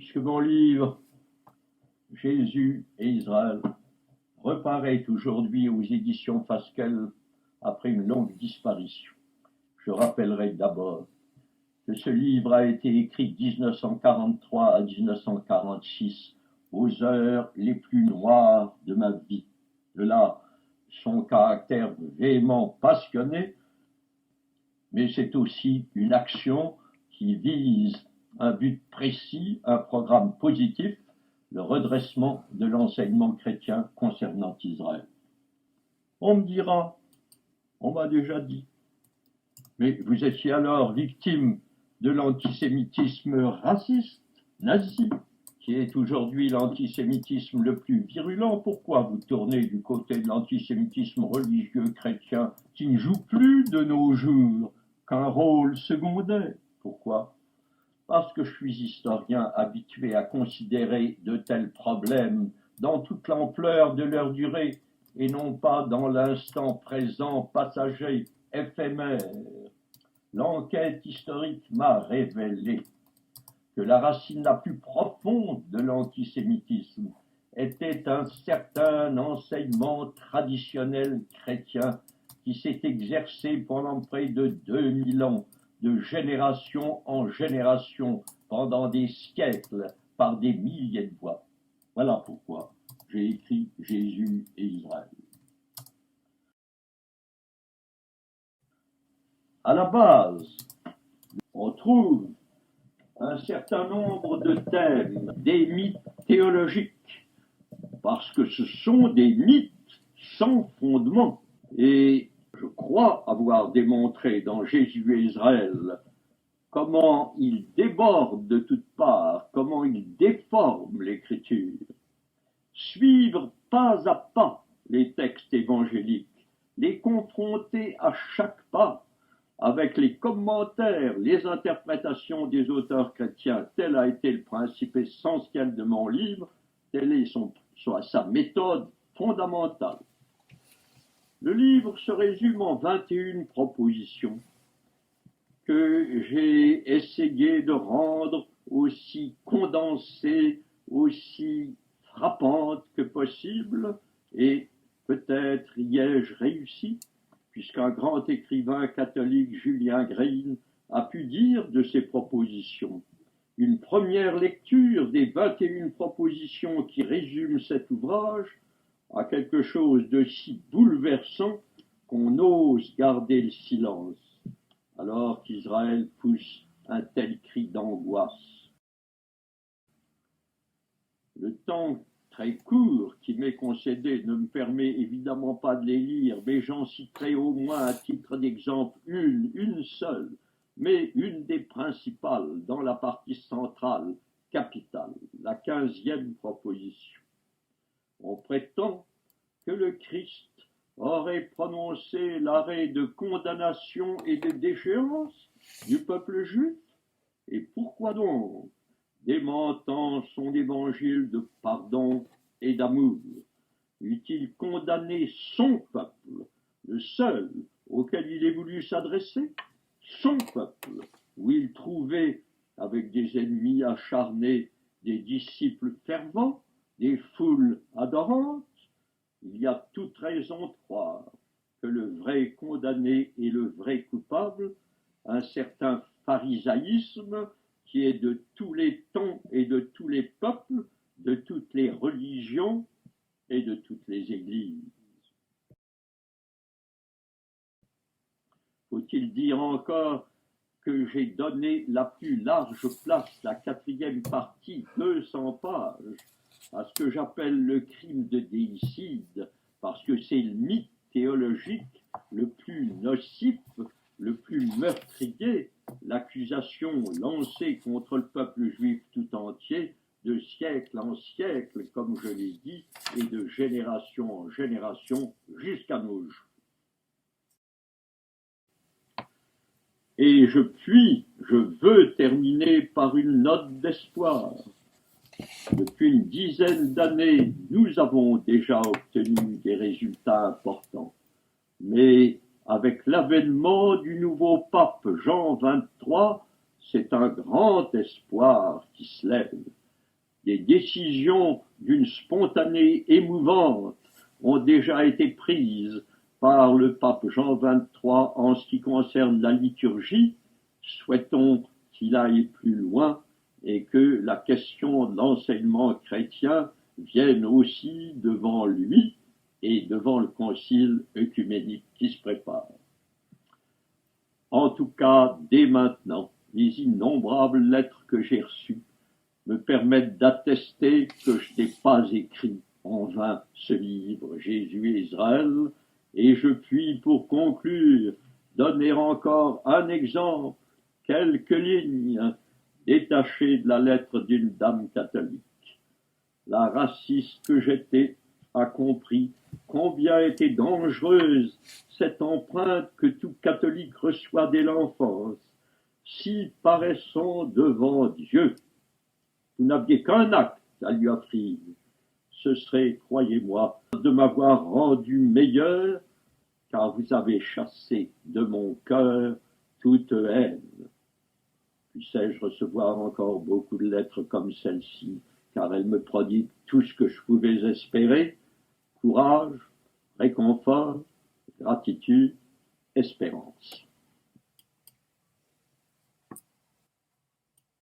puisque mon livre Jésus et Israël reparaît aujourd'hui aux éditions Fasquelle après une longue disparition. Je rappellerai d'abord que ce livre a été écrit de 1943 à 1946, aux heures les plus noires de ma vie. De là, son caractère véhément passionné, mais c'est aussi une action qui vise un but précis, un programme positif, le redressement de l'enseignement chrétien concernant Israël. On me dira, on m'a déjà dit, mais vous étiez alors victime de l'antisémitisme raciste, nazi, qui est aujourd'hui l'antisémitisme le plus virulent. Pourquoi vous tournez du côté de l'antisémitisme religieux chrétien qui ne joue plus de nos jours qu'un rôle secondaire? Pourquoi? Parce que je suis historien habitué à considérer de tels problèmes dans toute l'ampleur de leur durée et non pas dans l'instant présent passager, éphémère. L'enquête historique m'a révélé que la racine la plus profonde de l'antisémitisme était un certain enseignement traditionnel chrétien qui s'est exercé pendant près de 2000 ans, de génération en génération, pendant des siècles, par des milliers de voix. Voilà pourquoi j'ai écrit Jésus et Israël. À la base, on trouve un certain nombre de thèmes, des mythes théologiques, parce que ce sont des mythes sans fondement. Et je crois avoir démontré dans Jésus et Israël comment il déborde de toutes parts, comment il déforme l'écriture. Suivre pas à pas les textes évangéliques, les confronter à chaque pas avec les commentaires, les interprétations des auteurs chrétiens, tel a été le principe essentiel de mon livre, telle est sa méthode fondamentale. Le livre se résume en 21 propositions que j'ai essayé de rendre aussi condensées, aussi frappantes que possible, et peut-être y ai-je réussi, puisqu'un grand écrivain catholique, Julien Green, a pu dire de ces propositions. Une première lecture des 21 propositions qui résument cet ouvrage a quelque chose de si bouleversant qu'on ose garder le silence, alors qu'Israël pousse un tel cri d'angoisse. Le temps très court qui m'est concédé ne me permet évidemment pas de les lire, mais j'en citerai au moins à titre d'exemple une seule, mais une des principales dans la partie centrale, capitale, la 15e proposition. On prétend que le Christ aurait prononcé l'arrêt de condamnation et de déchéance du peuple juif. Et pourquoi donc, démentant son évangile de pardon et d'amour, eût-il condamné son peuple, le seul auquel il ait voulu s'adresser, son peuple, où il trouvait, avec des ennemis acharnés, des disciples fervents, des foules adorantes? Il y a toute raison de croire que le vrai condamné et le vrai coupable, un certain pharisaïsme qui est de tous les temps et de tous les peuples, de toutes les religions et de toutes les églises. Faut-il dire encore que j'ai donné la plus large place, la 4e partie, 200 pages, à ce que j'appelle le crime de déicide, parce que c'est le mythe théologique le plus nocif, le plus meurtrier, l'accusation lancée contre le peuple juif tout entier, de siècle en siècle, comme je l'ai dit, et de génération en génération jusqu'à nos jours. Et je veux terminer par une note d'espoir. Depuis une dizaine d'années, nous avons déjà obtenu des résultats importants. Mais avec l'avènement du nouveau pape Jean XXIII, c'est un grand espoir qui se lève. Des décisions d'une spontanée émouvante ont déjà été prises par le pape Jean XXIII en ce qui concerne la liturgie. Souhaitons qu'il aille plus loin et que la question de l'enseignement chrétien vienne aussi devant lui et devant le concile œcuménique qui se prépare. En tout cas, dès maintenant, les innombrables lettres que j'ai reçues me permettent d'attester que je n'ai pas écrit en vain ce livre, Jésus et Israël, et je puis, pour conclure, donner encore un exemple, quelques lignes détachées de la lettre d'une dame catholique. La raciste que j'étais a compris combien était dangereuse cette empreinte que tout catholique reçoit dès l'enfance. Si paraissant devant Dieu, vous n'aviez qu'un acte à lui offrir, ce serait, croyez-moi, de m'avoir rendu meilleur, car vous avez chassé de mon cœur toute haine. Puissais-je recevoir encore beaucoup de lettres comme celle-ci, car elles me prodiguent tout ce que je pouvais espérer, courage, réconfort, gratitude, espérance.